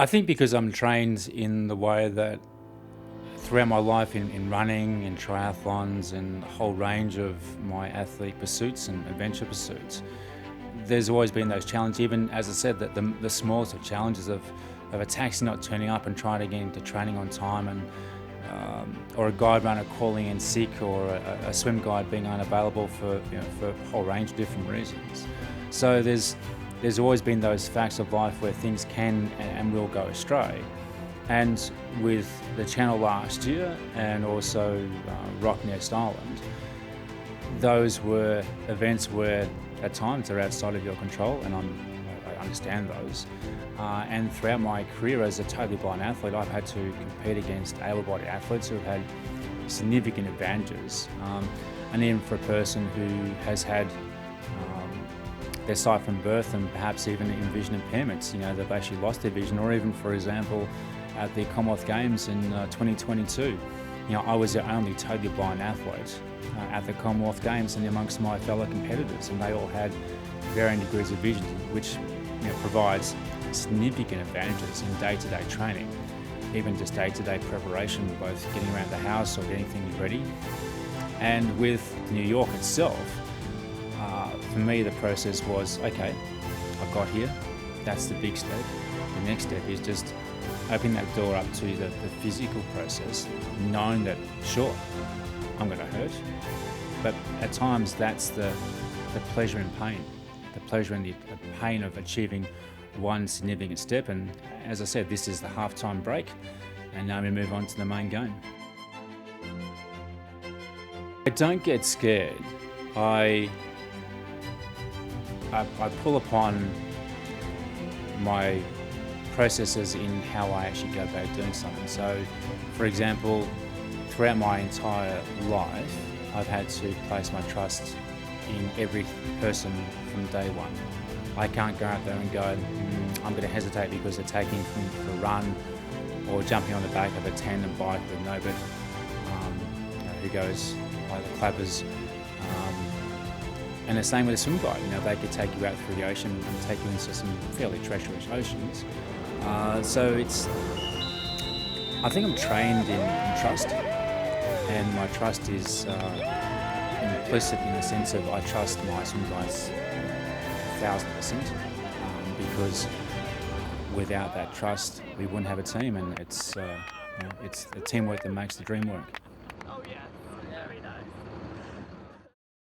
I think because I'm trained in the way that throughout my life in running, in triathlons, and a whole range of my athlete pursuits and adventure pursuits, there's always been those challenges, even as I said, that the smallest of challenges of a taxi not turning up and trying to get into training on time, and or a guide runner calling in sick, or a swim guide being unavailable for a whole range of different reasons. So there's always been those facts of life where things can and will go astray. And with the Channel last year, and also Rock Nest Island, those were events where at times they're outside of your control, and I understand those. And throughout my career as a totally blind athlete, I've had to compete against able-bodied athletes who have had significant advantages. And even for a person who has had their sight from birth, and perhaps even in vision impairments, they've actually lost their vision. Or even, for example, at the Commonwealth Games in 2022, I was the only totally blind athlete at the Commonwealth Games and amongst my fellow competitors, and they all had varying degrees of vision, which provides significant advantages in day-to-day training, even just day-to-day preparation, both getting around the house or getting things ready. And with New York itself, for me the process was, okay, I've got here, that's the big step. The next step is just opening that door up to the physical process, knowing that, sure, I'm going to hurt, but at times that's the pleasure in pain, the pleasure in the pain of achieving one significant step. And as I said, this is the halftime break, and now we move on to the main game. I don't get scared. I pull upon my processes in how I actually go about doing something. So, for example, throughout my entire life, I've had to place my trust in every person from day one. I can't go out there and go, I'm going to hesitate because they're taking me for a run, or jumping on the back of a tandem bike with nobody who goes like the clappers. And the same with a swim guide. They could take you out through the ocean and take you into some fairly treacherous oceans. So I think I'm trained in trust, and my trust is implicit in the sense of I trust my swim guides 1,000%, because without that trust we wouldn't have a team, and it's the teamwork that makes the dream work. Oh yeah.